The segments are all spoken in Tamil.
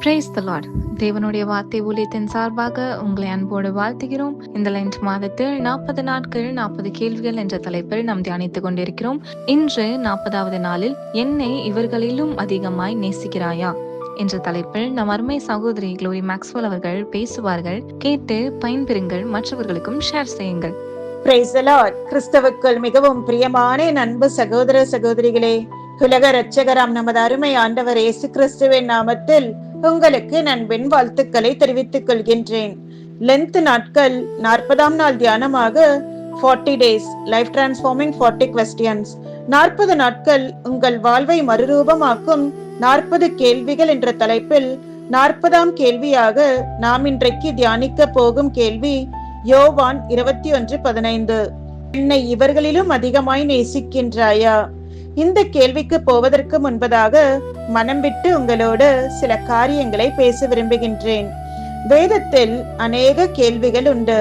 Praise the Lord. தேவனுடைய வார்த்தை ஊழியத்தின் சார்பாக உங்களை அன்போடு வாழ்த்துகிறோம். இந்த லென்ட் மாதத்தில் 40 நாட்கள் 40 கேள்விகள் என்ற தலைப்பில் நாம் தியானித்துக் கொண்டிருக்கிறோம். இன்று 40வது நாளில் என்னை இவர்களிலும் அதிகமாய் நேசிக்கிறாயா என்ற தலைப்பில் நம் அருமை சகோதரி குளோரி மேக்ஸ்வெல் அவர்கள் பேசுவார்கள். கேட்டு பயன்பெறுங்கள், மற்றவர்களுக்கும் ஷேர் செய்யுங்கள். Praise the Lord. கிறிஸ்தவுக்குள் மிகவும் பிரியமான அன்பு சகோதர சகோதரிகளே, உலக இரட்சகராம் நமது அருமை ஆண்டவர் இயேசு கிறிஸ்துவின் நாமத்தில் உங்களுக்கு அன்பின் வாழ்த்துக்களை தெரிவித்துக் கொள்கின்றேன். லென்த் நாட்கள் 40ஆம் நாள் தியானமாக 40 days லைஃப் டிரான்ஸ்ஃபார்மிங் 40 questions, 40 நாட்கள் உங்கள் வாழ்வை மறுரூபமாக்கும் 40 கேள்விகள் என்ற தலைப்பில் 40ஆம் கேள்வியாக நாம் இன்றைக்கு தியானிக்க போகும் கேள்வி யோவான் 21:15. என்னை இவர்களிலும் அதிகமாய் நேசிக்கின்றாயா? இந்த கேள்விக்கு போவதற்கு முன்பதாக மனம் விட்டு உங்களோடு சில காரியங்களை பேச விரும்புகின்றேன். வேதத்தில் அநேக கேள்விகள் உண்டு.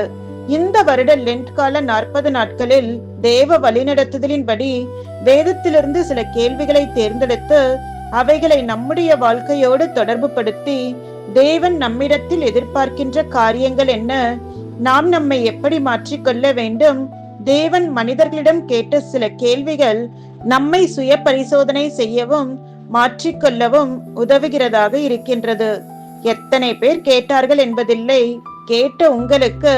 இந்த வருட லென்ட் கால 40 நாட்களில் தேவ வழிநடத்துதலின்படி வேதத்திலிருந்து சில கேள்விகளை தேர்ந்தெடுத்து அவைகளை நம்முடைய வாழ்க்கையோடு தொடர்பு படுத்தி தேவன் நம்மிடத்தில் எதிர்பார்க்கின்ற காரியங்கள் என்ன, நாம் நம்மை எப்படி மாற்றிக்கொள்ள வேண்டும், தேவன் மனிதர்களிடம் கேட்ட சில கேள்விகள் நம்மை சுய பரிசோதனை செய்யவும் மாற்றிக்கொள்ளவும் உதவுகிறதாக இருக்கின்றது. எத்தனை பேர் கேட்டார்கள் என்பதில்லை, கேட்ட உங்களுக்கு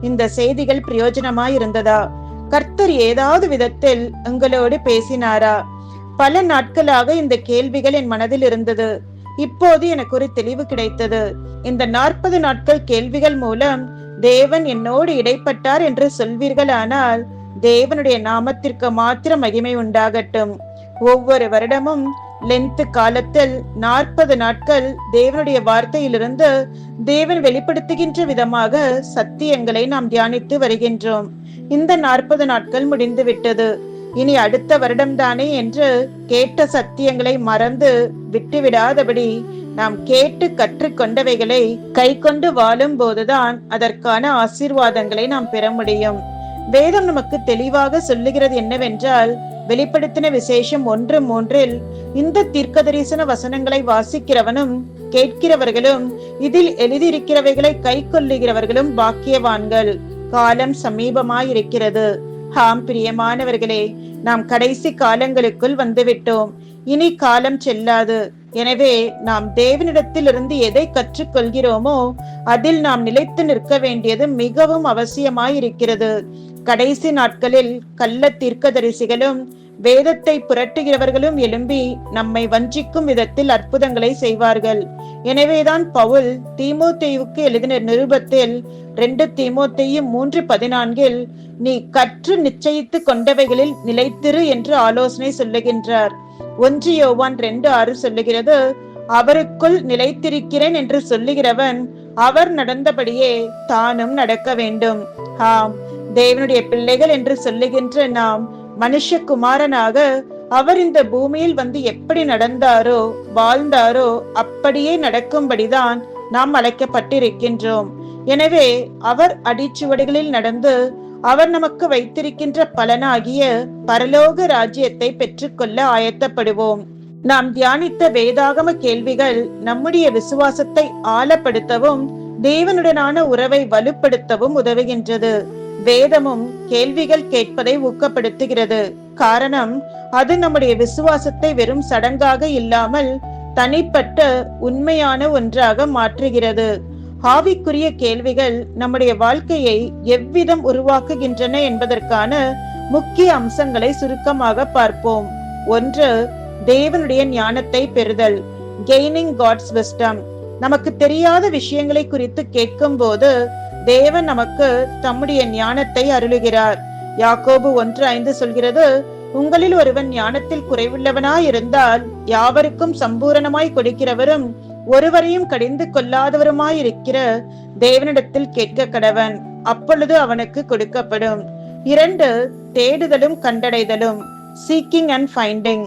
இந்த செய்திகள் பிரயோஜனமாய் இருந்ததா? கர்த்தர் ஏதாவது விதத்தில் உங்களோடு பேசினாரா? பல நாட்களாக இந்த கேள்விகள் என் மனதில் இருந்தது. இப்போது எனக்கு ஒரு தெளிவு கிடைத்தது. இந்த 40 நாட்கள் கேள்விகள் மூலம் தேவன் என்னோடு இடைப்பட்டார் என்று சொல்வீர்களானால் தேவனுடைய நாமத்திற்கு மாத்திரம் மகிமை உண்டாகட்டும். ஒவ்வொரு வருடமும் லென்த் காலத்தில் 40 நாட்கள் தேவனுடைய வார்த்தையிலிருந்து தேவன் வெளிப்படுத்துகின்ற விதமாக சத்தியங்களை நாம் தியானித்து வருகின்றோம். இந்த 40 நாட்கள் முடிந்து விட்டது. இனி அடுத்த வருடம்தானே என்று கேட்ட சத்தியங்களை மறந்து விட்டுவிடாதபடி நாம் கேட்டு கற்றுக்கொண்டவைகளை கை கொண்டு வாழும் போதுதான் அதற்கான ஆசீர்வாதங்களை நாம் பெற முடியும். வேதம் நமக்கு தெளிவாக சொல்லுகிறது என்னவென்றால், வெளிப்படுத்தின விசேஷம் 1:3 இந்த தீர்க்கதரிசன வசனங்களை வாசிக்கிறவனும் கேட்கிறவர்களும் இதில் எழுதியிருக்கிறவைகளை கை கொள்ளுகிறவர்களும் பாக்கியவான்கள், காலம் சமீபமாயிருக்கிறது. ஆம் பிரியமானவர்களே, நாம் கடைசி காலங்களுக்குள் வந்துவிட்டோம். இனி காலம் செல்லாது. எனவே நாம் தேவனிடத்தில் இருந்து எதை கற்றுக்கொள்கிறோமோ அதில் நாம் நிலைத்து நிற்க வேண்டியது மிகவும் அவசியமாயிருக்கிறது. கடைசி நாட்களில் கள்ள தீர்க்கதரிசிகளும் வேதத்தை புரட்டுகிறவர்களும் எழும்பி நம்மை வஞ்சிக்கும் விதத்தில் அற்புதங்களை செய்வார்கள். எனவேதான் பவுல் தீமோத்தேயுவுக்கு எழுதின நிருபத்தில் 2 தீமோத்தேயு 3:14 நீ கற்று நிச்சயித்து கொண்டவைகளில் நிலைத்திரு என்று ஆலோசனை சொல்லுகின்றார். 1 யோவான் 2:6 சொல்லுகிறது, அவருக்குள் நிலைத்திருக்கிறேன் என்று சொல்லுகிறவன் அவர் நடந்தபடியே தானும் நடக்க வேண்டும். ஆம், தேவனுடைய பிள்ளைகள் என்று சொல்லுகின்ற நாம் மனுஷகுமாரனாக அவர் இந்த பூமியில் வந்து எப்படி நடந்தாரோ வாழ்ந்தாரோ அப்படியே நடக்கும்படிதான் நாம் அழைக்கப்பட்டிருக்கின்றோம். எனவே அவர் அடிச்சுவடுகளில் நடந்து அவர் நமக்கு வைத்திருக்கின்ற பலனாகிய பரலோக ராஜ்யத்தை பெற்றுக்கொள்ள ஆயத்தப்படுவோம். நாம் தியானித்த வேதாகம கேள்விகள் நம்முடைய விசுவாசத்தை ஆழப்படுத்தவும் தேவனுடனான உறவை வலுப்படுத்தவும் உதவுகின்றது. வேதமும் கேள்விகள் கேட்பதை ஊக்கப்படுத்துகிறது. காரணம், அது நம்முடைய விசுவாசத்தை வெறும் சடங்காக இல்லாமல் தனிப்பட்ட உண்மையான ஒன்றாக மாற்றுகிறது. ஆவிக்குரிய கேள்விகள் நம்முடைய வாழ்க்கையை எவ்விதம் உருவாக்குகின்றன என்பதற்கான முக்கிய அம்சங்களை சுருக்கமாக பார்ப்போம். 1, தேவனுடைய ஞானத்தை பெறுதல், கெய்னிங் காட்ஸ் விஸ்டம். நமக்கு தெரியாத விஷயங்களை குறித்து கேட்கும் போது தேவன் நமக்கு தம்முடைய ஞானத்தை அருளுகிறார். யாக்கோபு 1:5 சொல்கிறது, உங்களில் ஒருவன் ஞானத்தில் குறைவுள்ளவனாயிருந்தால் யாவருக்கும் சம்பூரணமாய் கொடுக்கிறவரும் ஒருவரையும் கடிந்து கொள்ளாதவருமாயிருக்கிற தேவனிடத்தில் கேட்க கடவன், அப்பொழுது அவனுக்கு கொடுக்கப்படும். 2, தேடுதலும் கண்டடைதலும், சீக்கிங் அண்ட் ஃபைண்டிங்.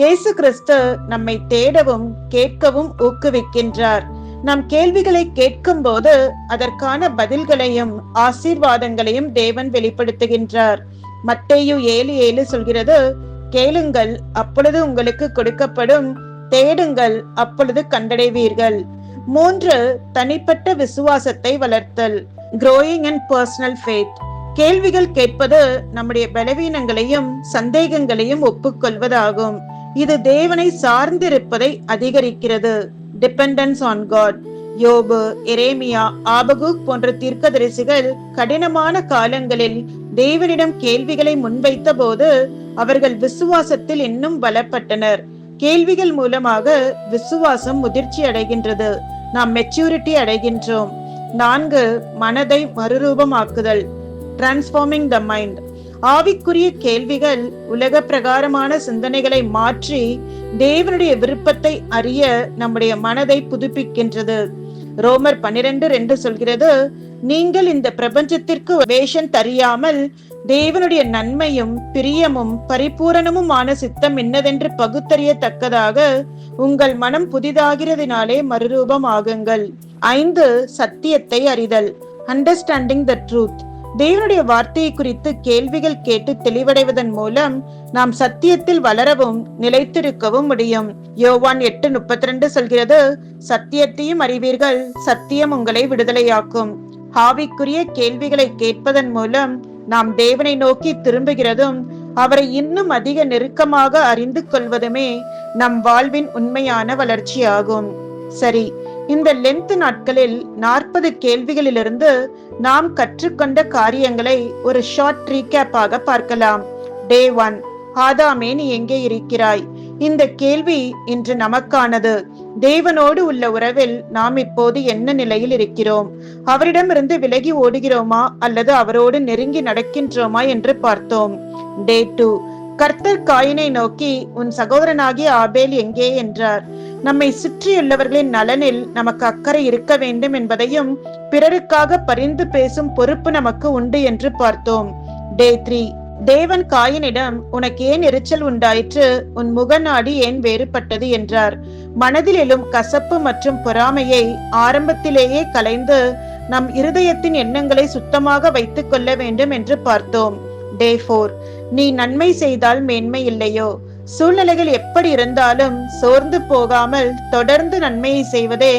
இயேசு கிறிஸ்து நம்மை தேடவும் கேட்கவும் ஊக்குவிக்கின்றார். நம் கேள்விகளை கேட்கும் போது அதற்கான பதில்களையும் ஆசீர்வாதங்களையும் தேவன் வெளிப்படுத்துகின்றார். மத்தேயு 7:7 சொல்கிறது, கேளுங்கள் அப்பொழுது உங்களுக்கு கொடுக்கப்படும், தேடுங்கள் அப்பொழுது கண்டடைவீர்கள். 3, தனிப்பட்ட விசுவாசத்தை வளர்த்தல். growing in personal faith. கேள்விகள் கேட்பது நம்முடைய பலவீனங்களையும் சந்தேகங்களையும் ஒப்புக்கொள்வதாகும். இது தேவனை சார்ந்திருப்பதை அதிகரிக்கிறது. Dependence on God. யோபு, எரேமியா, ஆபகுக் போன்ற தீர்க்கதரிசிகள் கடினமான காலங்களில் தேவனிடம் கேள்விகளை முன்வைத்த போது அவர்கள் விசுவாசத்தில் இன்னும் பலப்பட்டனர். கேள்விகள் மூலமாக விசுவாசம் முதிர்ச்சி அடைகின்றது. நாம் மெச்சூரிட்டி அடைகின்றோம். 4, மனதை மறுரூபமாக்குதல். Transforming the mind. ஆவிக்குரிய கேள்விகள் உலக பிரகாரமான சிந்தனைகளை மாற்றி தேவனுடைய விருப்பத்தை அறிய நம்முடைய மனதை புதுப்பிக்கின்றது. ரோமர் 12:2 சொல்கிறது, நீங்கள் இந்த பிரபஞ்சத்திற்கு வேஷம் தெரியாமல் தேவனுடைய நன்மையும் பிரியமும் பரிபூரணமுமான சித்தம் என்னதென்று பகுத்தறியத்தக்கதாக உங்கள் மனம் புதிதாகிறதினாலே மறுரூபமாகுங்கள். 5, சத்தியத்தை அறிதல். Understanding the truth. தேவனுடைய வார்த்தையை குறித்து கேள்விகள் கேட்டு தெளிவடைவதன் மூலம் நாம் சத்தியத்தில் வளரவும் நிலைத்திருக்கவும் முடியும். யோவான் 8:32 சொல்கிறது, சத்தியத்தையும் அறிவீர்கள், சத்தியம் உங்களை விடுதலையாக்கும். ஆவிக்குரிய கேள்விகளை கேட்பதன் மூலம் நாம் தேவனை நோக்கி திரும்புகிறதும் அவரை இன்னும் அதிக நெருக்கமாக அறிந்து கொள்வதுமே நம் வாழ்வின் உண்மையான வளர்ச்சியாகும். சரி, இந்த லென்த் நாட்களில் 40 கேள்விகளிலிருந்து நாம் கற்றுக்கொண்ட காரியங்களை ஒரு ஷார்ட் ரீகேப்பாக பார்க்கலாம். டே 1, ஆதாமே நீ எங்கே இருக்கிறாய்? இந்த கேள்வி இன்று நமக்கானது. தேவனோடு உள்ள உறவில் நாம் இப்போது என்ன நிலையில் இருக்கிறோம்? அவரிடமிருந்து விலகி ஓடுகிறோமா அல்லது அவரோடு நெருங்கி நடக்கின்றோமா என்று பார்த்தோம். டே 2, கர்த்தர் காயினை நோக்கி உன் சகோதரனாகிய ஆபேல் எங்கே என்றார். நம்மை சுற்றியுள்ளவர்களின் நலனில் நமக்கு அக்கறை இருக்க வேண்டும் என்பதையும் பிறருக்காக பரிந்து பேசும் பொறுப்பு நமக்கு உண்டு என்று பார்த்தோம். டே 3, தேவன் காயினிடம் உனக்கு ஏன் எரிச்சல் உண்டாயிற்று, உன் முகநாடி ஏன் வேறுபட்டது என்றார். மனதில் எழும் கசப்பு மற்றும் பொறாமையை ஆரம்பத்திலேயே கலைந்து நம் இருதயத்தின் எண்ணங்களை சுத்தமாக வைத்துக் கொள்ள வேண்டும் என்று பார்த்தோம். டே 4, நீ நன்மை செய்தால் மேன்மை இல்லையோ? சூழ்நிலைகள் எப்படி இருந்தாலும் சோர்ந்து போகாமல் தொடர்ந்து நன்மையை செய்வதே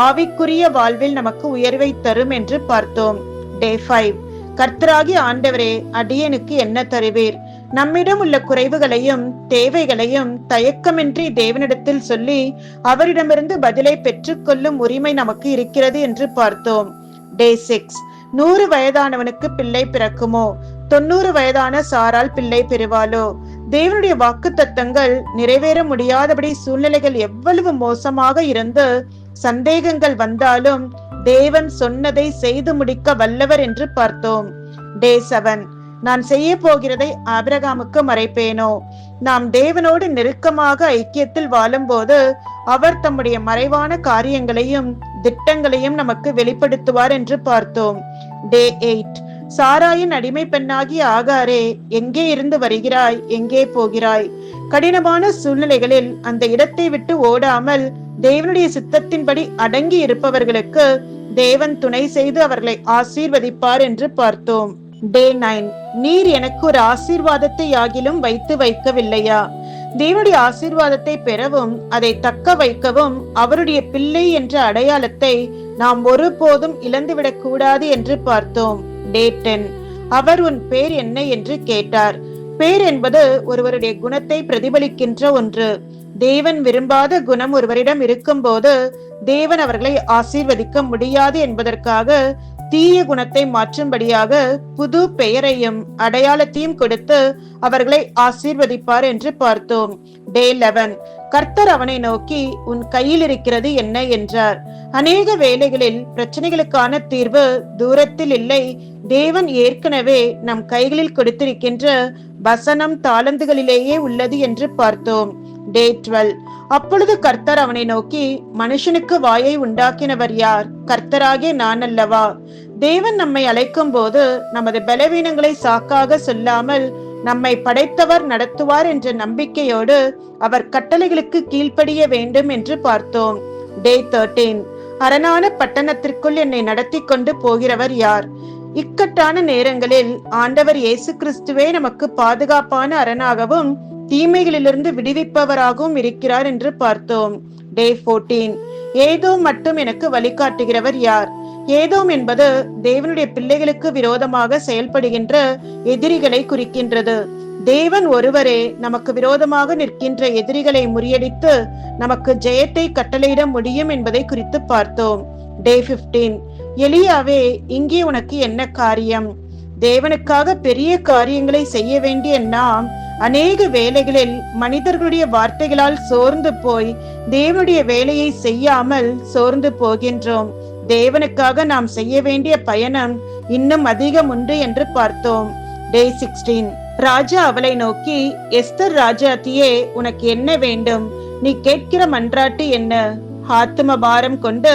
ஆவிக்குரிய வாழ்வில் நமக்கு உயர்வை தரும் என்று பார்த்தோம். டே 5, கர்த்தராகிய ஆண்டவரே, அடியேனுக்கு என்ன தருவீர்? நம்மிடம் உள்ள குறைவுகளையும் தேவைகளையும் தயக்கமின்றி தேவனிடத்தில் சொல்லி அவரிடமிருந்து பதிலை பெற்றுக்கொள்ளும் உரிமை நமக்கு இருக்கிறது என்று பார்த்தோம். டே 6, 100 வயதானவனுக்கு பிள்ளை பிறக்குமோ? 90 வயதான சாரால் பிள்ளை பெறுவாளோ? தேவனுடைய வாக்கு தத்தங்கள் நிறைவேற முடியாதபடி சூழ்நிலைகள் எவ்வளவு மோசமாக இருந்து சந்தேகங்கள் வந்தாலும் தேவன் சொன்னதை செய்து முடிக்க வல்லவர் என்று பார்த்தோம். டே 7, நான் செய்ய போகிறதை ஆபிரகாமுக்கு மறைப்பேனோ? நாம் தேவனோடு நெருக்கமாக ஐக்கியத்தில் வாழும் போது அவர் தம்முடைய மறைவான காரியங்களையும் திட்டங்களையும் நமக்கு வெளிப்படுத்துவார் என்று பார்த்தோம். டே 8, சாராயின் அடிமை பெண்ணாகிய ஆகாரே, எங்கே இருந்து வருகிறாய், எங்கே போகிறாய்? கடினமான சூழ்நிலைகளில் அந்த இடத்தை விட்டு ஓடாமல் தேவனுடைய சித்தத்தின்படி அடங்கி இருப்பவர்களுக்கு தேவன் துணை செய்து அவர்களை ஆசீர்வதிப்பார் என்று பார்த்தோம். டே 9, நீர் எனக்கு ஒரு ஆசீர்வாதத்தை ஆகிலும் வைத்து வைக்கவில்லையா? தேவனுடைய ஆசீர்வாதத்தை பெறவும் அதை தக்க வைக்கவும் அவருடைய பிள்ளை என்ற அடையாளத்தை நாம் ஒருபோதும் இழந்துவிடக் கூடாது என்று பார்த்தோம். டே 10, அவர் உன் பேர் என்ன என்று கேட்டார். பேர் என்பது ஒருவருடைய குணத்தை பிரதிபலிக்கின்ற ஒன்று. தேவன் விரும்பாத குணம் ஒருவரிடம் இருக்கும் போது தேவன் அவர்களை ஆசீர்வதிக்க முடியாது என்பதற்காக தீய குணத்தை மாற்றும்படியாக புது பெயரையும் அடையாளத்தையும் கொடுத்து அவர்களை ஆசீர்வதிப்பார் என்று பார்த்தோம். டே 11, கர்த்தர் அவனை நோக்கி உன் கையில் இருக்கிறது என்ன என்றார். அநேக வேளைகளில் பிரச்சனைகளுக்கான தீர்வு தூரத்தில் இல்லை, தேவன் ஏற்கனவே நம் கைகளில் கொடுத்திருக்கின்ற வசனம் தாளந்துகளிலேயே உள்ளது என்று பார்த்தோம். டே 12, அப்பொழுது கர்த்தர் அவனை நோக்கி மனுஷனுக்கு வாயை உண்டாக்கினவர் யார்? கர்த்தராகிய நான் அல்லவா? தேவன் நம்மை அழைக்கும் போது நமது பலவீனங்களை சாக்காக சொல்லாமல் நம்மை படைத்தவர் நடத்துவார் என்ற நம்பிக்கையோடு அவர் கட்டளைகளுக்கு கீழ்ப்படிய வேண்டும் என்று பார்த்தோம். டே 13, அரணான பட்டணத்திற்குள் என்னை நடத்தி கொண்டு போகிறவர் யார்? இக்கட்டான நேரங்களில் ஆண்டவர் இயேசு கிறிஸ்துவே நமக்கு பாதுகாப்பான அரணாகவும் தீமைகளிலிருந்து விடுவிப்பவராகவும் இருக்கிறார் என்று பார்த்தோம். டே 14, ஏதோம் மட்டும் எனக்கு வழிகாட்டுகிறவர் யார்? ஏதோம் என்பது தேவனுடைய பிள்ளைகளுக்கு விரோதமாக செயல்படுகின்ற எதிரிகளை குறிக்கின்றது. தேவன் ஒருவரே நமக்கு விரோதமாக நிற்கின்ற எதிரிகளை முறியடித்து நமக்கு ஜெயத்தை கட்டளையிட முடியும் என்பதை குறித்து பார்த்தோம். டே 15. எலியாவே, இங்கே உனக்கு என்ன காரியம்? தேவனுக்காக பெரிய காரியங்களை செய்ய வேண்டிய நாம் அநேக வேளைகளில் மனிதர்களுடைய வார்த்தைகளால் சோர்ந்து போய் தேவனுடைய வேலையை செய்யாமல் சோர்ந்து போகின்றோம். தேவனுக்காக நாம் செய்ய வேண்டிய பயணம் இன்னும் அதிகம் உண்டு என்று பார்த்தோம். டே 16. ராஜா அவளை நோக்கி, எஸ்தர் ராஜாத்தியே, உனக்கு என்ன வேண்டும்? நீ கேட்கிற மன்றாட்டு என்ன? ஆத்தும பாரம் கொண்டு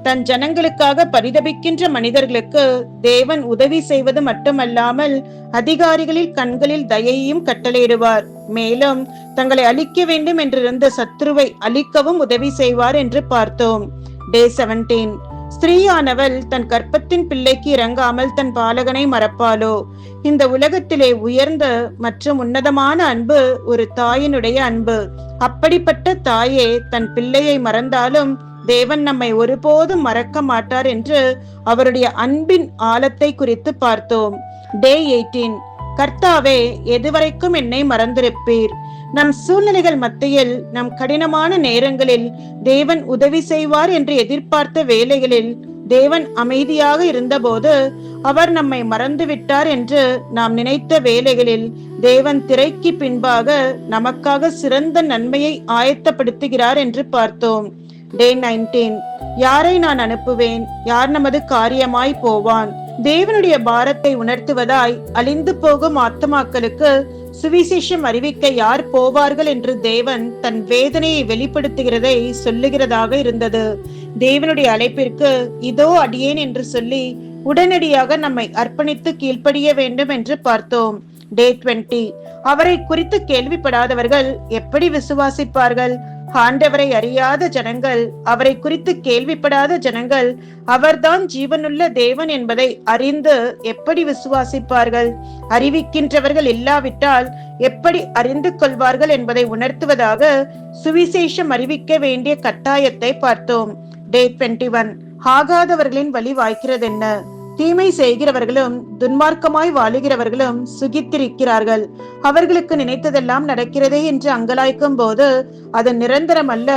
தன் ஜனங்களுக்காக பரிதபிக்கின்ற மனிதர்களுக்கு தேவன் உதவி செய்வது மட்டுமல்லாமல் அதிகாரிகளில் கண்களில் தயையும் கட்டளையிடுவார். மேலும் தங்களை அழிக்க வேண்டும் என்றிருந்த சத்ருவை அழிக்கவும் உதவி செய்வார் என்று பார்த்தோம். டே 17. ஸ்திரீயானவள் தன் கற்பத்தின் பிள்ளைக்கு இறங்காமல் தன் பாலகனை மறப்பாளோ? இந்த உலகத்திலே உயர்ந்த மற்றும் உன்னதமான அன்பு ஒரு தாயினுடைய அன்பு. அப்படிப்பட்ட தாயே தன் பிள்ளையை மறந்தாலும் தேவன் நம்மை ஒருபோதும் மறக்க மாட்டார் என்று அவருடைய அன்பின் ஆழத்தை குறித்து பார்த்தோம். டே 18. கர்த்தாவே, எதுவரைக்கும் என்னை மறந்திருப்பீர்? நம் சூழ்நிலைகள் மத்தியில், நம் கடினமான நேரங்களில் தேவன் உதவி செய்வார் என்று எதிர்பார்த்த வேளைகளில் தேவன் அமைதியாக இருந்தபோது அவர் நம்மை மறந்துவிட்டார் என்று நாம் நினைத்த வேளைகளில் தேவன் திரைக்கு பின்பாக நமக்காக சிறந்த நன்மையை ஆயத்தப்படுத்துகிறார் என்று பார்த்தோம். டே 19. யாரை நான் அனுப்புவேன்? யார் நமது காரியமாய் போவான்? தேவனுடைய பாரத்தை உணர்த்துவதாய் அழிந்து போகும் ஆத்துமாக்களுக்கு சுவிசேஷம் அறிவிக்க யார் போவார்கள் என்று தேவன் தன் வேதனையை வெளிப்படுத்துகிறதை சொல்லுகிறதாக இருந்தது. தேவனுடைய அழைப்பிற்கு இதோ அடியேன் என்று சொல்லி உடனடியாக நம்மை அர்ப்பணித்து கீழ்ப்படிய வேண்டும் என்று பார்த்தோம். டே 20. அவரை குறித்து கேள்விப்படாதவர்கள் எப்படி விசுவாசிப்பார்கள்? ஆண்டவரை அறியாத ஜனங்கள், அவரை குறித்து கேள்விப்படாத ஜனங்கள் அவர்தான் ஜீவனுள்ள தேவன் என்பதை அறிந்து எப்படி விசுவாசிப்பார்கள்? அறிவிக்கின்றவர்கள் இல்லாவிட்டால் எப்படி அறிந்து கொள்வார்கள் என்பதை உணர்த்துவதாக சுவிசேஷம் அறிவிக்க வேண்டிய கட்டாயத்தை பார்த்தோம். டே 21. ஆகாதவர்களின் வழி வாய்க்கிறதென்ன? தீமை செய்கிறவர்களும் துன்மார்க்கமாய் வாழுகிறவர்களும் சுகித்திருக்கிறார்கள். அவர்களுக்கு நினைத்ததெல்லாம் நடக்கிறதே என்று அங்கலாய்க்கும் போது அது நிரந்தரம் அல்ல.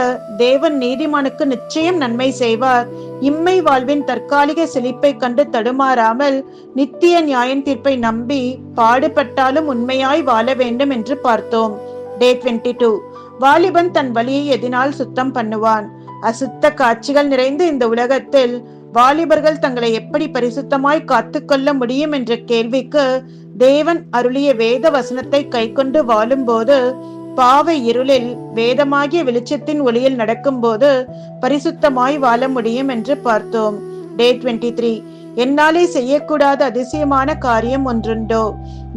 தேவன் நீதிமானுக்கு நிச்சயம் நன்மை செய்வார். இம்மை வாழ்வின் தற்காலிக செழிப்பை கண்டு தடுமாறாமல் நித்திய நியாய தீர்ப்பை நம்பி பாடுபட்டாலும் உண்மையாய் வாழ வேண்டும் என்று பார்த்தோம். டே 22. வாலிபன் தன் வழியை எதினால் சுத்தம் பண்ணுவான்? அசுத்த காட்சிகள் நிறைந்த இந்த உலகத்தில் வாலிபர்கள் தங்களை எப்படி பரிசுத்தமாய் காத்துக்கொள்ள முடியும் என்ற கேள்விக்கு தேவன் அருளிய வேத வசனத்தை கைக்கொண்டு வாழும் போது, பாவ இருளில் வேதமாகிய வெளிச்சத்தின் ஒளியில் நடக்கும் போது பரிசுத்தமாய் வாழ முடியும் என்று பார்த்தோம். டே 23. என்னாலே செய்யக்கூடாத அதிசயமான காரியம் ஒன்றுண்டோ?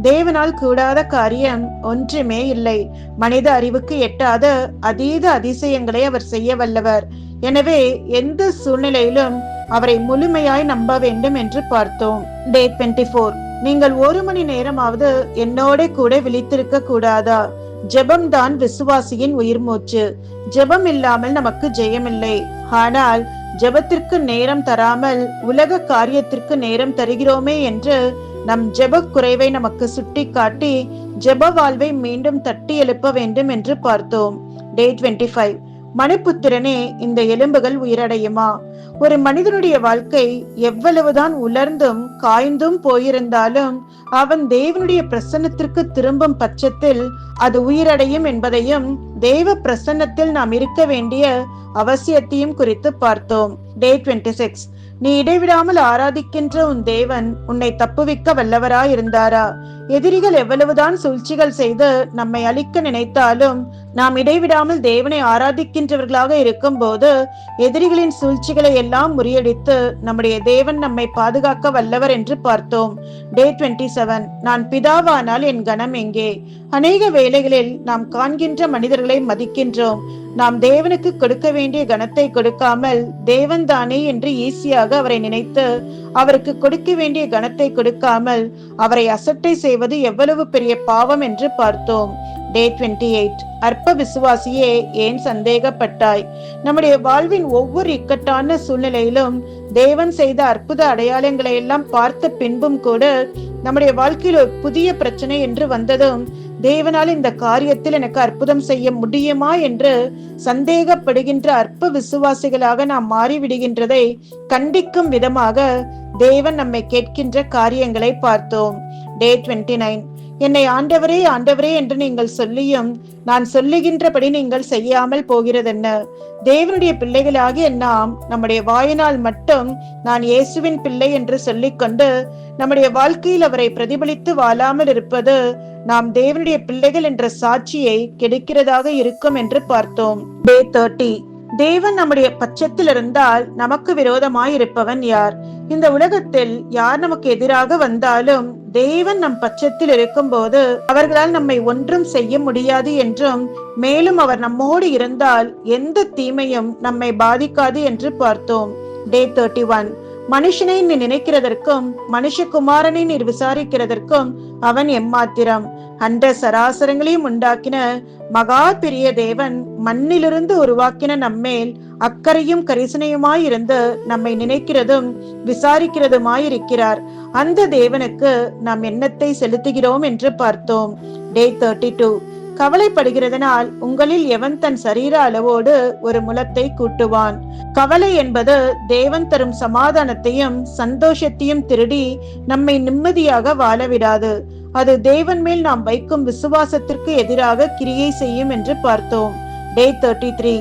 தேவனால் கூடாத காரியம் ஒன்றுமே இல்லை. மனித அறிவுக்கு எட்டாத அதீத அதிசயங்களை அவர் செய்ய வல்லவர். எனவே எந்த சூழ்நிலையிலும் அவரை முழுமையாய் நம்ப வேண்டும் என்று பார்த்தோம். டே 24. நீங்கள் 1 மணி நேரமாவது என்னோட கூட விழித்திருக்க கூடாதா? ஜெபம் தான் விசுவாசியின் உயிர் மூச்சு. ஜெபம் இல்லாமல் நமக்கு ஜெயமில்லை. ஆனால் ஜெபத்திற்கு நேரம் தராமல் உலக காரியத்திற்கு நேரம் தருகிறோமே என்று நம் ஜெப குறைவை நமக்கு சுட்டி காட்டி ஜெப வாழ்வை மீண்டும் தட்டி எழுப்ப வேண்டும் என்று பார்த்தோம். டே 25. மனுப்புத்திரனே, இந்த எலும்புகள் உயிரடையுமா? ஒரு மனிதனுடைய வாழ்க்கை எவ்வளவுதான் உலர்ந்தும் காய்ந்தும் போயிருந்தாலும் அவன் தேவனுடைய பிரசன்னத்திற்கு திரும்பும் பட்சத்தில் அது உயிரடையும் என்பதையும் தேவ பிரசன்னத்தில் நாம் இருக்க வேண்டிய அவசியத்தையும் குறித்து பார்த்தோம். டே 26. நீ இடைவிடாமல் ஆராதிக்கின்ற உன் தேவன் உன்னை தப்புவிக்க வல்லவராயிருந்தாரா? எதிரிகள் எவ்வளவுதான் சூழ்ச்சிகள் செய்து நம்மை அழிக்க நினைத்தாலும் நாம் இடைவிடாமல் தேவனை ஆராதிக்கின்றவர்களாக இருக்கும் போது எதிரிகளின் சூழ்ச்சிகளை எல்லாம் முறியடித்து நம்முடைய தேவன் நம்மை பாதுகாக்க வல்லவர் என்று பார்த்தோம். டே 27. நான் பிதாவானால் என் கனம் எங்கே? அநேக வேளைகளில் நாம் காண்கின்ற மனிதர்களை மதிக்கின்றோம். நாம் தேவனுக்கு கொடுக்க வேண்டிய கனத்தை கொடுக்காமல் தேவன் தானே என்று ஈஸியாக அவரை நினைத்து அவருக்கு கொடுக்க வேண்டிய கனத்தை கொடுக்காமல் அவரை அசட்டை செய்வது எவ்வளவு பெரிய பாவம் என்று பார்த்தோம். Day 28. அற்ப விசுவாசியே, ஏன் சந்தேகப்பட்டாய்? நம்முடைய வாழ்வின் ஒவ்வொரு இக்கட்டான சூழ்நிலையிலும் தேவன் செய்த அற்புத அடையாளங்களை எல்லாம் பார்த்த பின்பும் கூட நம்முடைய வாழ்க்கையில் ஒரு புதிய பிரச்சனை என்று வந்ததும் தேவனால் இந்த காரியத்தில் எனக்கு அற்புதம் செய்ய முடியுமா என்று சந்தேகப்படுகின்ற அற்ப விசுவாசிகளாக நாம் மாறிவிடுகின்றதை கண்டிக்கும் விதமாக தேவன் நம்மை கேட்கின்ற காரியங்களை பார்த்தோம். Day 29. என்னை ஆண்டவரே ஆண்டவரே என்று நீங்கள் சொல்லியும் நான் சொல்லுகின்றபடி நீங்கள் செய்யாமல் போகிறதென்ன? தேவனுடைய பிள்ளைகளாகிய நாம் நம்முடைய வாயினால் மட்டும் நான் இயேசுவின் பிள்ளை என்று சொல்லிக்கொண்டு நம்முடைய வாழ்க்கையில் அவரை பிரதிபலித்து வாழாமல் இருப்பது நாம் தேவனுடைய பிள்ளைகள் என்ற சாட்சியை கெடுக்கிறதாக இருக்கும் என்று பார்த்தோம். Day 30. தேவன் நம்முடைய பட்சத்தில் இருந்தால் நமக்கு விரோதமாய் இருப்பவன் யார்? இந்த உலகத்தில் யார் நமக்கு எதிராக வந்தாலும் தேவன் நம் பட்சத்தில் இருக்கும் போது அவர்களால் நம்மை ஒன்றும் செய்ய முடியாது என்றும், மேலும் அவர் நம்மோடு இருந்தால் எந்த தீமையும் நம்மை பாதிக்காது என்று பார்த்தோம். Day 31. மனுஷனை நீ நினைக்கிறதற்கும் மனுஷகுமாரனை நீர் விசாரிக்கிறதற்கும் அவன் எம்மாத்திரம்? அண்ட சராசரங்களையும் உண்டாக்கின மகா பெரிய தேவன் மண்ணிலிருந்து உருவாக்கின நம்மேல் அக்கறையும் கரிசனையுமாயிருந்து நம்மை நினைக்கிறதும் விசாரிக்கிறதுமாயிருக்கிறார். அந்த தேவனுக்கு நாம் எண்ணத்தை செலுத்துகிறோம் என்று பார்த்தோம். Day 32. கவலைப்படுகிறதனால் உங்களில் எவன் தன் சரீர அளவோடு ஒரு முலத்தை கூட்டுவான்? கவலை என்பது தேவன் தரும் சமாதானத்தையும் சந்தோஷத்தையும் திருடி நம்மை நிம்மதியாக வாழவிடாது. அது தேவன் மேல் நாம் வைக்கும் விசுவாசத்திற்கு எதிராக கிரியை செய்யும் என்று பார்த்தோம். Day 33.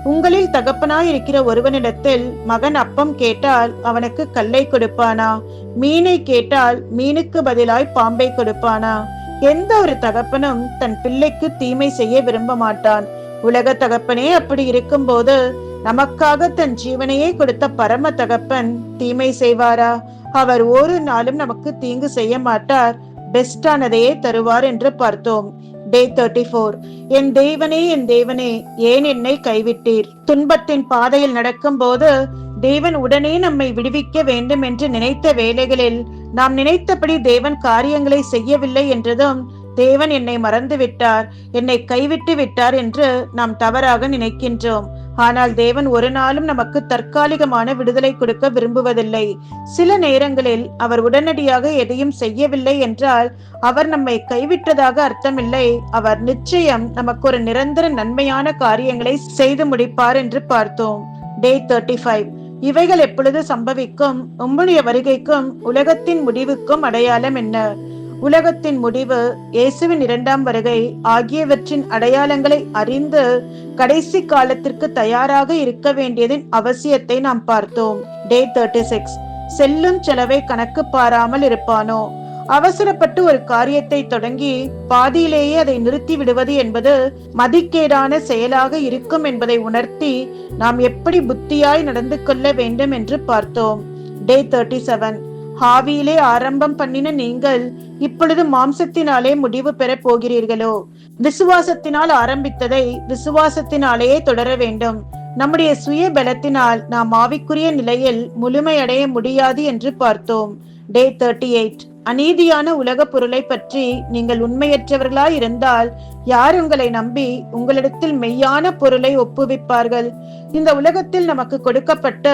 உங்களில் தகப்பனாய் இருக்கிற ஒருவனிடத்தில் மகன் அப்பம் கேட்டால் அவனுக்கு கல்லை கொடுப்பானா? மீனை கேட்டால் மீனுக்கு பதிலாய் பாம்பை கொடுப்பானா? எந்த ஒரு தகப்பனும் தன் பிள்ளைக்கு தீமை செய்ய விரும்ப மாட்டான். உலக தகப்பனே அப்படி இருக்கும் போது நமக்காக தன் ஜீவனையே கொடுத்த பரம தகப்பன் தீமை செய்வாரா? அவர் ஒரு நாளும் நமக்கு தீங்கு செய்ய மாட்டார், பெஸ்டானதையே தருவார் என்று பார்த்தோம். Day 34. என் தேவனே ஏன் என்னை கைவிட்டீர்? துன்பத்தின் பாதையில் நடக்கும் போது தேவன் உடனே நம்மை விடுவிக்க வேண்டும் என்று நினைத்த வேளைகளில் நாம் நினைத்தபடி தேவன் காரியங்களை செய்யவில்லை என்றதும் தேவன் என்னை மறந்து விட்டார், என்னை கைவிட்டு விட்டார் என்று நாம் தவறாக நினைக்கின்றோம். ஆனால் தேவன் ஒரு நாளும் நமக்கு தற்காலிகமான விடுதலை கொடுக்க விரும்புவதில்லை. சில நேரங்களில் அவர் உடனடியாக எதையும் செய்யவில்லை என்றால் அவர் நம்மை கைவிட்டதாக அர்த்தமில்லை. அவர் நிச்சயம் நமக்கு ஒரு நிரந்தர நன்மையான காரியங்களை செய்து முடிப்பார் என்று பார்த்தோம். Day 35. இவைகள் எப்பொழுது சம்பவிக்கும்? உம்முடைய வருகைக்கும் உலகத்தின் முடிவுக்கும் அடையாளம் என்ன? உலகத்தின் முடிவு, இயேசுவின் 2ஆம் வருகை ஆகியவற்றின் அடையாளங்களை அறிந்து கடைசி காலத்திற்கு தயாராக இருக்க வேண்டியதின் அவசியத்தை நாம் பார்த்தோம். Day 36. செல்லும் செலவை கணக்கு பாராமல் இருப்பானோ? அவசரப்பட்டு ஒரு காரியத்தை தொடங்கி பாதியிலேயே அதை நிறுத்தி விடுவது என்பது மதிக்கேடான செயலாக இருக்கும் என்பதை உணர்த்தி நாம் எப்படி புத்தியாய் நடந்து கொள்ள வேண்டும் என்று பார்த்தோம். Day 37. ஆவியிலே ஆரம்பம் பண்ணின நீங்கள் இப்பொழுது மாம்சத்தினாலே முடிவு பெற போகிறீர்களோ? விசுவாசத்தினால் ஆரம்பித்ததை விசுவாசத்தினாலேயே தொடர வேண்டும். நம்முடைய சுய பலத்தினால் நாம் ஆவிக்குரிய நிலையில் முழுமையடைய முடியாது என்று பார்த்தோம். Day 38. அநீதியான உலக பொருளை பற்றி நீங்கள் உண்மையற்றவர்களாய் இருந்தால் யார் உங்களை நம்பி உங்களிடத்தில் மெய்யான பொருளை ஒப்புவிப்பார்கள்? இந்த உலகத்தில் நமக்கு கொடுக்கப்பட்ட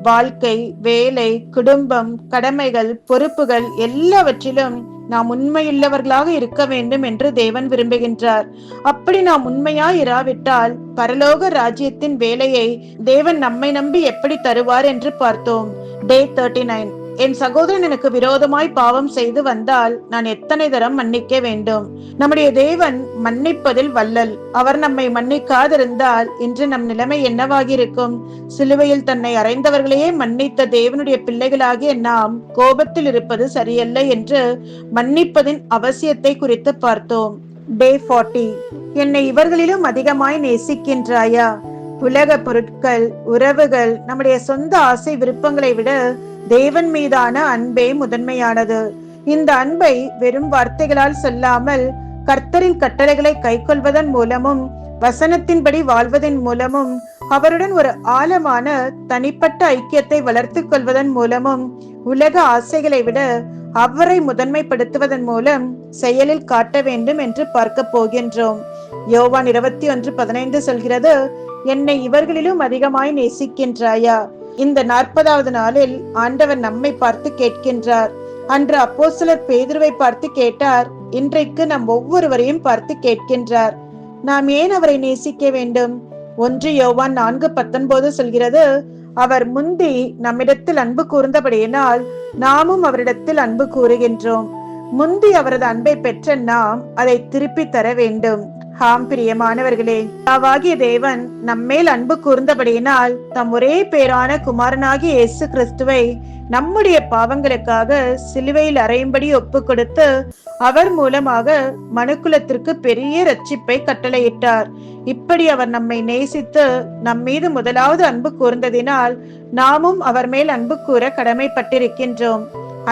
வாழ்க்கை, வேலை, குடும்பம், கடமைகள், பொறுப்புகள் எல்லாவற்றிலும் நாம் உண்மையுள்ளவர்களாக இருக்க வேண்டும் என்று தேவன் விரும்புகின்றார். அப்படி நாம் உண்மையாய் இராவிட்டால் பரலோக ராஜ்யத்தின் வேலையை தேவன் நம்மை நம்பி எப்படி தருவார் என்று பார்த்தோம். Day 39. என் சகோதரன் எனக்கு விரோதமாய் பாவம் செய்து வந்தால் நான் எத்தனை தரம் மன்னிக்க வேண்டும்? நம்முடைய தேவன் மன்னிப்பதில் வல்லல். அவர் நம்மை மன்னிக்காதிருந்தால் இன்று நம் நிலைமை என்னவாகியிருக்கும்? சிலுவையில் தன்னை அறைந்தவர்களையே மன்னித்த தேவனுடைய பிள்ளைகளாகிய நாம் கோபத்தில் இருப்பது சரியல்ல என்று மன்னிப்பதின் அவசியத்தை குறித்து பார்த்தோம். Day 40. என்னை இவர்களிலும் அதிகமாய் நேசிக்கின்றாயா? உலக பொருட்கள், உறவுகள், நம்முடைய சொந்த ஆசை விருப்பங்களை விட தேவன் மீதான அன்பே முதன்மையானது. இந்த அன்பை வெறும் வார்த்தைகளால் சொல்லாமல் கர்த்தரின் கட்டளைகளை கைக்கொள்வதன் மூலமும் வசனத்தின்படி வாழ்வதன் மூலமும் அவருடன் ஒரு ஆழமான தனிப்பட்ட ஐக்கியத்தை வளர்த்து கொள்வதன் மூலமும் உலக ஆசைகளை விட அவரை முதன்மைப்படுத்துவதன் மூலம் செயலில் காட்ட வேண்டும் என்று பார்க்க போகின்றோம். யோவான் 21:15 சொல்கிறது, என்னை இவர்களிலும் அதிகமாய் நேசிக்கின்றாயா? இந்த 40வது நாளில் ஆண்டவர் நம்மை பார்த்து கேட்கின்றார். அன்று அப்போஸ்தலர் பேதுருவை பார்த்து கேட்டார், இன்றைக்கு நம் ஒவ்வொருவரையும் பார்த்து கேட்கின்றார். நாம் ஏன் அவரை நேசிக்க வேண்டும்? 1 யோவான் 4:19 சொல்கிறது, அவர் முந்தி நம்மிடத்தில் அன்பு கூர்ந்தபடியினால் நாமும் அவரிடத்தில் அன்பு கூறுகின்றோம். முந்தி அவரது அன்பை பெற்ற நாம் அதை திருப்பி தர வேண்டும். ஆம் பிரியமானவர்களே, பிதாவாகிய தேவன் நம்மேல் அன்பு கூர்ந்தபடியினால் தம் ஒரே பேரான குமாரனாகிய இயேசு கிறிஸ்துவை நம்முடைய பாவங்களுக்காக சிலுவையில் அறையும்படி ஒப்பு கொடுத்து அவர் மூலமாக மனுக்குலத்திற்கு பெரிய ரட்சிப்பை கட்டளையிட்டார். இப்படி அவர் நம்மை நேசித்து நம் மீது முதலாவது அன்பு கூர்ந்ததினால் நாமும் அவர் மேல் அன்பு கூற கடமைப்பட்டிருக்கின்றோம்.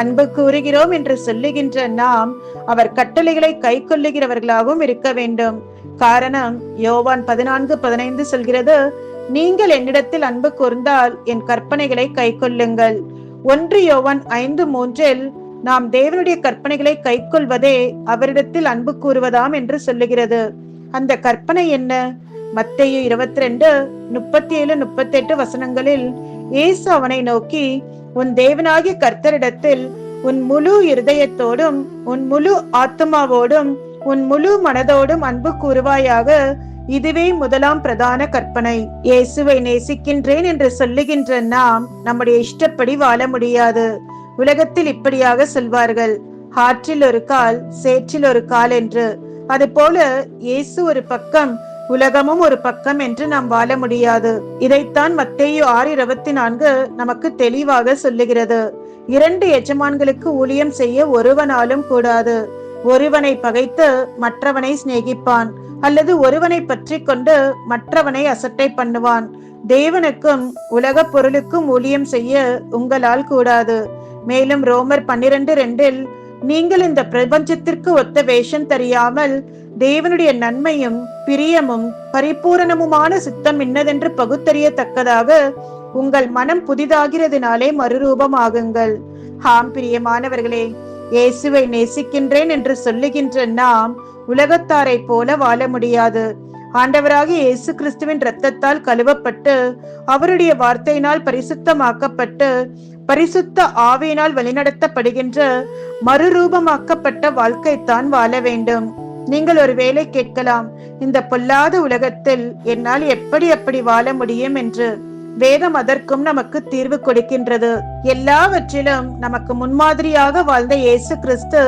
அன்பு கூறுகிறோம் என்று சொல்லுகின்ற நாம் அவர் கட்டளைகளை கை கொள்ளுகிறவர்களாகவும் இருக்க வேண்டும். காரணம், யோவான் 14:15 சொல்கிறது, நீங்கள் என்னிடத்தில் அன்பு கூர்ந்தால் என் கற்பனைகளை கை கொள்ளுங்கள். 1 யோவான் 5:3 நாம் தேவனுடைய கற்பனைகளை கை கொள்வதே அவரிடத்தில் அன்பு கூறுவதாம் என்று சொல்லுகிறது. அந்த கற்பனை என்ன? மத்தேயு 22:37-38 வசனங்களில் இயேசு அவனை நோக்கி, உன் தேவனாகிய கர்த்தரிடத்தில் உன் முழு இருதயத்தோடும் உன் முழு ஆத்மாவோடும் உன் முழு மனதோடும் அன்பு கூறுவாயாக. இதுவே முதலாம் பிரதான கற்பனை. இயேசுவை நேசிக்கின்றேன் என்று சொல்லுகின்ற நாம் நம்முடைய இஷ்டப்படி வாழ முடியாது. உலகத்தில் இப்படியாக சொல்வார்கள், ஆற்றில் ஒரு கால் சேற்றில் ஒரு கால் என்று. அதுபோல இயேசு ஒரு பக்கம் உலகமும் ஒரு பக்கம் என்று நாம் வாழ முடியாது. இதைத்தான் மத்தேயு 6:24 நமக்கு தெளிவாக சொல்லுகிறது. 2 எஜமான்களுக்கு ஊழியம் செய்ய ஒருவனாலும் கூடாது. ஒருவனை பகைத்து மற்றவனை சிநேகிப்பான், அல்லது ஒருவனை பற்றி கொண்டு மற்றவனை அசட்டை பண்ணுவான். தேவனுக்கும் உலக பொருளுக்கும் ஊழியம் செய்ய உங்களால் கூடாது. மேலும் ரோமர் 12:2 நீங்கள் இந்த பிரபஞ்சத்திற்கு ஒத்த வேஷம் தெரியாமல் தேவனுடைய நன்மையும் பிரியமும் பரிபூரணமுமான சித்தம் இன்னதென்று பகுத்தறியத்தக்கதாக உங்கள் மனம் புதிதாகிறதுனாலே மறுரூபமாகுங்கள். ஆம் பிரியமானவர்களே, இயேசுவை நேசிக்கின்றேன் என்று சொல்லுகின்ற நாம் உலகத்தாரை போல வாழ முடியாது. ஆண்டவராகிய இயேசு கிறிஸ்துவின் இரத்தத்தால் கழுவப்பட்டு அவருடைய வார்த்தையினால் பரிசுத்தமாக்கப்பட்டு பரிசுத்த ஆவியினால் வழிநடத்தப்படுகின்ற மறுரூபமாக்கப்பட்ட வாழ்க்கைத்தான் வாழ வேண்டும். நீங்கள் ஒரு வேளை கேட்கலாம், இந்த பொல்லாத உலகத்தில் என்னால் எப்படி வாழ முடியும் என்று. வேதம் அதற்கும் நமக்கு தீர்வு கொடுக்கின்றது. எல்லாவற்றிலும் நமக்கு முன்மாதிரியாக வாழ்ந்த இயேசு கிறிஸ்து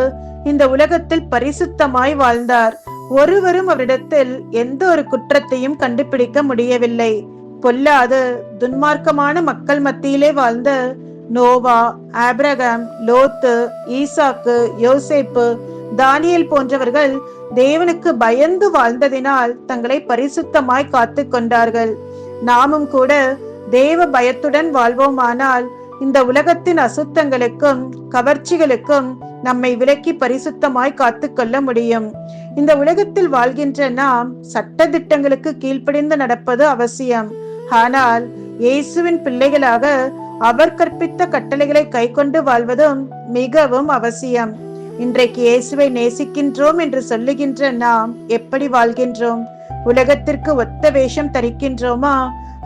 இந்த உலகத்தில் பரிசுத்தமாய் வாழ்ந்தார். ஒருவரும் அவரிடத்தில் எந்த ஒரு குற்றத்தையும் கண்டுபிடிக்க முடியவில்லை. பொல்லாது துன்மார்க்கமான மக்கள் மத்தியிலே வாழ்ந்த நோவா, ஆபிரகாம், லோத்து, ஈசாக்கு, யோசேப்பு, தானியேல் போன்றவர்கள் தேவனுக்கு பயந்து வாழ்ந்ததினால் தங்களை பரிசுத்தமாய் காத்து கொண்டார்கள். நாமும் கூட தேவ பயத்துடன் வாழ்வோமானால் இந்த உலகத்தின் அசுத்தங்களுக்கும் கவர்ச்சிகளுக்கும் நம்மை விலக்கி பரிசுத்தமாய் காத்து கொள்ள முடியும். இந்த உலகத்தில் வாழ்கின்ற நாம் சட்ட திட்டங்களுக்கு கீழ்ப்படிந்து நடப்பது அவசியம். ஆனால் இயேசுவின் பிள்ளைகளாக அவர் கற்பித்த கட்டளைகளை கை கொண்டு வாழ்வதும் மிகவும் அவசியம். இன்றைக்கு இயேசுவை நேசிக்கின்றோம் என்று சொல்லுகின்ற நாம் எப்படி வாழ்கின்றோம்? உலகத்திற்கு ஒத்த வேஷம் தரிக்கின்றோமா?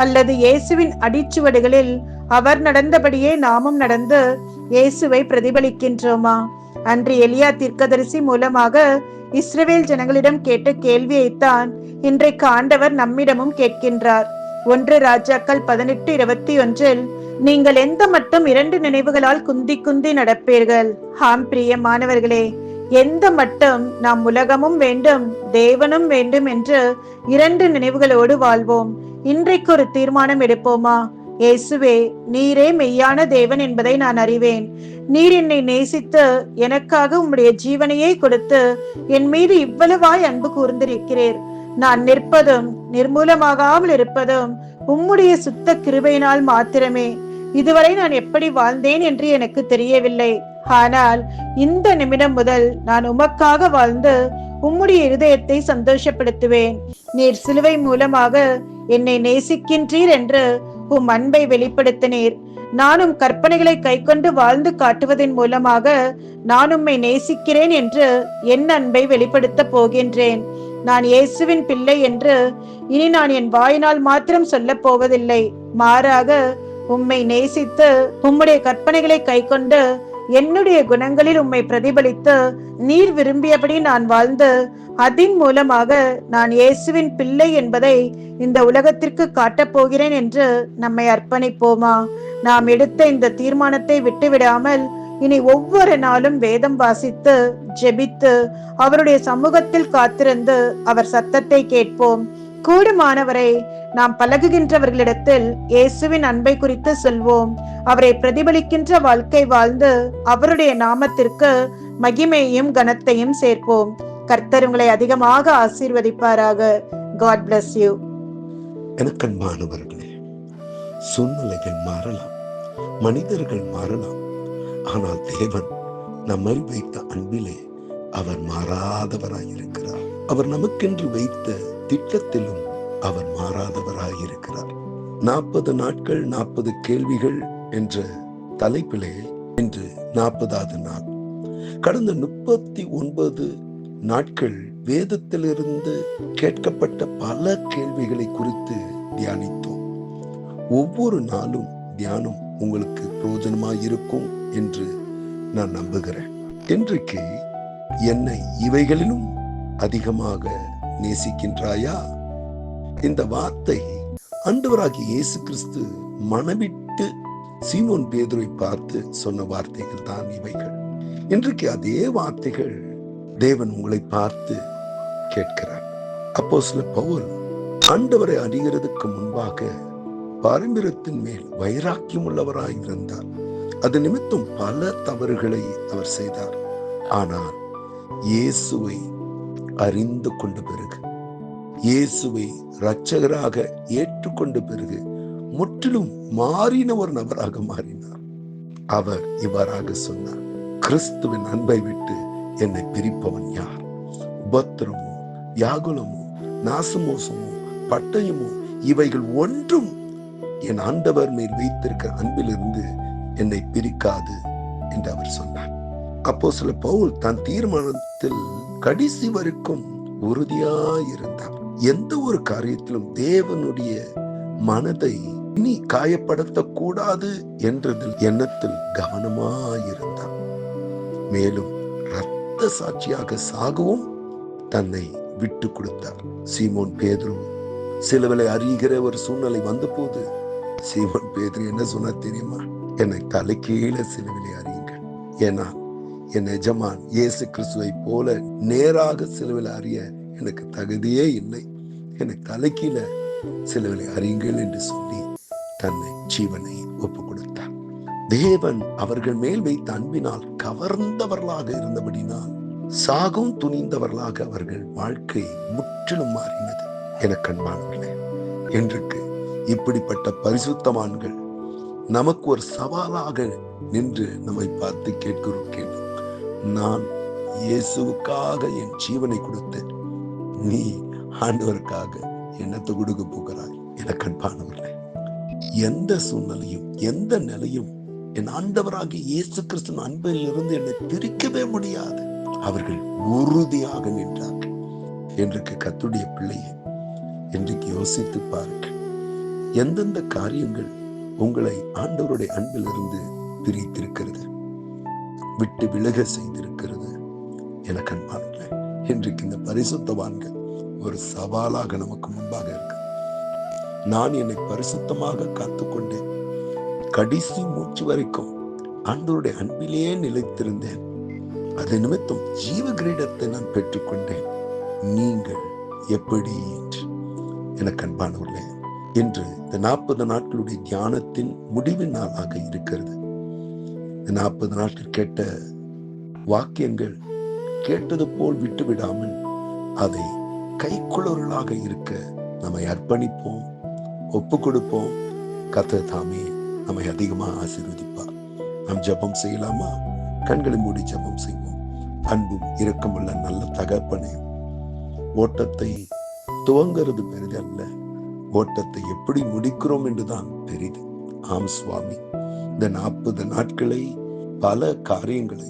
அல்லது இயேசுவின் அடிச்சுவடுகளில் அவர் நடந்தபடியே நாமும் நடந்து இயேசுவை பிரதிபலிக்கின்றோமா? அன்று எலியா தீர்க்கதரிசி மூலமாக இஸ்ரவேல் ஜனங்களிடம் கேட்ட கேள்வியைத்தான் இன்றைக்கு ஆண்டவர் நம்மிடமும் கேட்கின்றார். 1 ராஜாக்கள் 18:21 நீங்கள் எந்த மட்டும் 2 நினைவுகளால் குந்தி குந்தி நடப்பீர்கள்? ஆம் பிரியமானவர்களே, எந்த மட்டும் நாம் உலகமும் வேண்டும் தேவனும் வேண்டும் என்று 2 நினைவுகளோடு வாழ்வோம். இன்றைக்கு ஒரு தீர்மானம் எடுப்போமா? இயேசுவே, நீரே மெய்யான தேவன் என்பதை நான் அறிவேன். நீர் என்னை நேசித்து எனக்காக உம்முடைய ஜீவனையே கொடுத்து என் மீது இவ்வளவாய் அன்பு கூர்ந்திருக்கிறீர். நான் நிற்பதும் நிர்மூலமாகாமல் இருப்பதும் உம்முடைய சுத்த கிருபையினால் மாத்திரமே. இதுவரை நான் எப்படி வாழ்ந்தேன் என்று எனக்கு தெரியவில்லை. ஆனால் இந்த நிமிடம் முதல் நான் உமக்காக வாழ்ந்து உம்முடைய இருதயத்தை சந்தோஷப்படுத்துவேன். நீர் சிலுவை மூலமாக என்னை நேசிக்கின்றீர் என்று உம் அன்பை வெளிப்படுத்தினீர். நானும் கற்பனைகளை கைக்கொண்டு வாழ்ந்து காட்டுவதன் மூலமாக நான் உம்மை நேசிக்கிறேன் என்று என் அன்பை வெளிப்படுத்த போகின்றேன். நான் இயேசுவின் பிள்ளை என்று இனி நான் என் வாயினால் மாத்திரம் சொல்ல போவதில்லை. மாறாக உம்மை நேசித்து உம்முடைய கற்பனைகளை கைக்கொண்டு என்னுடைய குணங்களில் உம்மை பிரதிபலித்து நீர் விரும்பியபடி நான் வாழ்ந்து அதன் மூலமாக நான் இயேசுவின் பிள்ளை என்பதை இந்த உலகத்திற்கு காட்டப் போகிறேன் என்று நம்மை அர்ப்பணிப்போமா? நாம் எடுத்த இந்த தீர்மானத்தை விட்டுவிடாமல் இனி ஒவ்வொரு நாளும் வேதம் வாசித்து ஜெபித்து அவருடைய சமூகத்தில் காத்திருந்து அவர் சத்தத்தை கேட்போம். கூடுமானவரை நாம் பழகுகின்றவர்களிடத்தில் இயேசுவின் அன்பை குறித்து சொல்வோம். அவரை பிரதிபலிக்கின்ற வாழ்க்கை வாழ்ந்து அவருடைய நாமத்திற்கு மகிமையும் கனத்தையும் சேர்ப்போம். கர்த்தர் உங்களை அதிகமாக ஆசீர்வதிப்பாராக. God bless you. எனக்கு அன்பானவர்களே, சூழ்நிலைகள் மாறலாம், மனிதர்கள் மாறலாம், ஆனால் தேவன் நம்மை வைத்த அன்பிலே அவர் மாறாதவராயிருக்கிறார். அவர் நமக்கென்று வைத்த திட்டத்திலும் அவர் மாறாதவராயிருக்கிறார். 40 நாட்கள் 40 கேள்விகள் என்ற தலைப்பிலே இன்று 40வது நாள். கடந்த 39 நாட்கள் வேதத்திலிருந்து கேட்கப்பட்ட பல கேள்விகளை குறித்து தியானித்தோம். ஒவ்வொரு நாளும் தியானம் உங்களுக்கு பிரயோஜனமாய் இருக்கும் என்று நான் நம்புகிறேன். இன்றைக்கு என்னை இவைகளிலும் அதிகமாக நேசிக்கின்றாயா? இந்த வார்த்தை ஆண்டவராகிய இயேசு கிறிஸ்து மனவிட்டு சீமோன் பேதுருவை பார்த்து சொன்ன வார்த்தைகள் தான் இவைகள். இன்றைக்கு அதே வார்த்தைகள் தேவன் உங்களை பார்த்து கேட்கிறார். அப்போஸ்தலர் பவுல் ஆண்டவரை அறிகிறதுக்கு முன்பாக பாரம்பரியத்தின் மேல் வைராக்கியம் உள்ளவராய் இருந்தார். அது நிமித்தம் பல தவறுகளை அவர் செய்தார். ஆனால் இயேசுவை அறிந்து கொண்ட பிறகு, இயேசுவை இரட்சகராக ஏற்றுக்கொண்ட பிறகு முற்றிலும் மாறின ஒரு நபராக மாறினார். அவர் இவ்வாறாக சொன்னார், கிறிஸ்துவின் அன்பை விட்டு என்னை பிரிப்பவன் யார்? உபத்திரமோ, வியாகுலமோ, நாசமோசமோ, பட்டயமோ இவைகள் ஒன்றும் என் ஆண்டவர் மேல் வைத்திருக்கிற அன்பிலிருந்து என்னை பிரிக்காது என்று அவர் சொன்னார். அப்போஸ்தலர் பவுல் தன் தீர்மானத்தில் கடைசி வரைக்கும் உறுதியாயிருந்தார். எந்த ஒரு காரியத்திலும் தேவனுடைய மனதை இனி காயப்படுத்த கூடாது என்றதில் எண்ணத்தில் கவனமாயிருந்தார். மேலும் இரத்த சாட்சியாக சாகவும் தன்னை விட்டு கொடுத்தார். சீமோன் பேதுரு சிலுவையை அறிகிற ஒரு சூழ்நிலை வந்த போது சீமோன் பேதுரு என்ன சொன்னா தெரியுமா? என்னை தலைகீழ சிலுவையை அறியுங்கள், ஏன்னா என் எஜமான் இயேசு கிறிஸ்துவை போல நேராக சிலுவையில் அறிய எனக்கு தகுதியே இல்லை, என்னை தலைக்கீழ சிலுவையை அறியுங்கள் என்று சொல்லி தன்னை ஜீவனை ஒப்பு கொடுத்தார். தேவன் அவர்கள் மேல் வைத்த அன்பினால் கவர்ந்தவர்களாக இருந்தபடினால் சாகும் துணிந்தவர்களாக அவர்கள் வாழ்க்கை முற்றிலும் மாறினது. எனக்கு அன்பானவர்களே, இன்றைக்கு இப்படிப்பட்ட பரிசுத்தவான்கள் நமக்கு ஒரு சவாலாக நின்று நம்மை பார்த்து கேட்கிற கேள்வி, நான் இயேசுவுக்காக என் ஜீவனை கொடுத்தேன், நீ ஆண்டவருக்காக என்னத்தை கொடுக்க போகிறாய்? எனக்கு அன்பானவர்களே, எந்த சூழ்நிலையும் எந்த நிலையும் என் ஆண்டவராக இயேசு கிறிஸ்துவின் அன்பில் இருந்து என்னை பிரிக்கவே முடியாது. அவர்கள் உறுதியாக நின்றார்கள். இன்றைக்கு கர்த்தருடைய பிள்ளையை இன்றைக்கு யோசித்து பாருங்கள். எந்தெந்த காரியங்கள் உங்களை ஆண்டவருடைய அன்பில் இருந்து பிரித்திருக்கிறது, விட்டு விலக செய்திருக்கிறது? எனக்கு அன்பானவர்களே, இன்றைக்கு இந்த பரிசுத்தவான்கள் ஒரு சவாலாக நமக்கு முன்பாக இருக்கு. நான் என்னை பரிசுத்தமாக காத்துக்கொண்டேன், கடைசி மூச்சு வரைக்கும் ஆண்டவருடைய அன்பிலேயே நிலைத்திருந்தேன், அது நிமித்தம் ஜீவ கிரீடத்தை நான் பெற்றுக்கொண்டேன், நீங்கள் எப்படி என்று. எனக்கு அன்பானவர்களே, இன்று இந்த 40 நாட்களுடைய தியானத்தின் முடிவு நாளாக இருக்கிறது. இந்த 40 நாட்கள் கேட்ட வாக்கியங்கள் கேட்டது போல் விட்டு விடாமல் அதை கைக்குள்ளவர்களாக இருக்க நம்மை அர்ப்பணிப்போம், ஒப்பு கொடுப்போம். கர்த்தர் தாமே நம்மை அதிகமாக ஆசீர்வதிப்பார். நாம் ஜெபம் செய்யலாமா? கண்களை மூடி ஜெபம் செய்வோம். அன்பும் இரக்கமுள்ள நல்ல தகப்பனே, ஓட்டத்தை துவங்கிறது பெரிது அல்ல, ஓட்டத்தை எப்படி முடிக்கிறோம் என்றுதான் பெரிது. ஆம் சுவாமி, இந்த 40 நாட்களை பல காரியங்களை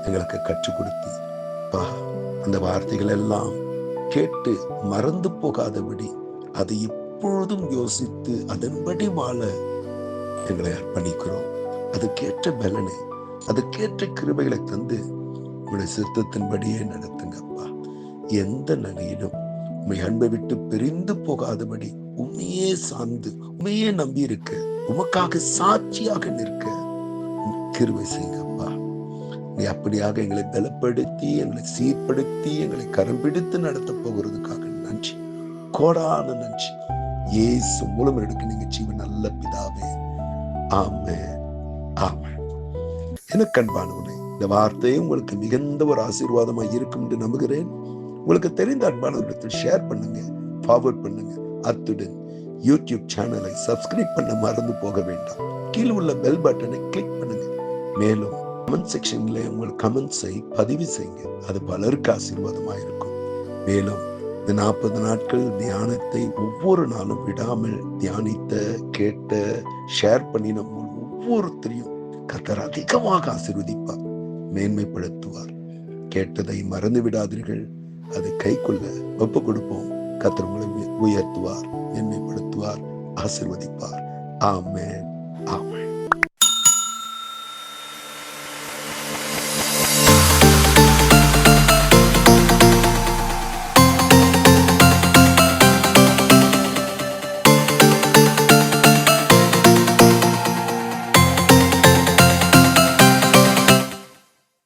எங்களுக்கு கற்றுக் கொடுத்தீர். அந்த வார்த்தைகள் எல்லாம் கேட்டு மறந்து போகாதபடி அதை எப்பொழுதும் யோசித்து அதன்படி வாழ எங்களை அர்ப்பணிக்கிறோம். அதுக்கேற்ற பலனை, அதுக்கேற்ற கிருபைகளை தந்து உங்களுடைய சித்தத்தின்படியே நடத்துங்கப்பா. எந்த நிலையிலும் உண்மை அன்பை விட்டு பிரிந்து போகாதபடி உண்மையே சார்ந்து உண்மையே நம்பி இருக்க, உமக்காக சாட்சியாக நிற்க கிருபை செய்யுங்கப்பா. நீ அப்படியாக எங்களை பலப்படுத்தி, எங்களை சீர்படுத்தி, எங்களை கரம் பிடித்து நடத்த போகிறதுக்காக நன்றி, கோடான நன்றி. இயேசு மூலம் எடுக்க நீங்க ஜீவன் நல்ல பிதாவே. ஆமென், ஆமென். எனக்கு அன்பானவனே, இந்த வார்த்தையும் உங்களுக்கு மிகுந்த ஒரு ஆசீர்வாதமாக இருக்கும் என்று நம்புகிறேன். உங்களுக்கு தெரிந்த அன்பானவர்களிடத்தில் ஷேர் பண்ணுங்க, ஃபார்வர்ட் பண்ணுங்க. அத்துடன் யூடியூப் சேனலை சப்ஸ்கிரைப் பண்ண மறந்து போக வேண்டாம். கீழே உள்ள பெல் பட்டனை கிளிக் பண்ணுங்க. மேலும் கமெண்ட் செக்ஷன்ல உங்கள் கமெண்ட்ஸை பதிவு செய்யுங்க. அது பலருக்கு ஆசீர்வாதமாக இருக்கும். மேலும் இந்த 40 நாட்கள் தியானத்தை ஒவ்வொரு நாளும் விடாமல் தியானித்த, கேட்ட, ஷேர் பண்ணின ஒவ்வொருத்தரையும் கர்த்தர் அதிகமாக ஆசீர்வதிப்பார், மேன்மைப்படுத்துவார். கேட்டதை மறந்து விடாதீர்கள். அதை கைக்கொள்ள ஒப்பு கொடுப்போம். கர்த்தர் உங்களை உயர்த்துவார், மேன்மைப்படுத்துவார், ஆசீர்வதிப்பார். ஆமென், ஆமென்.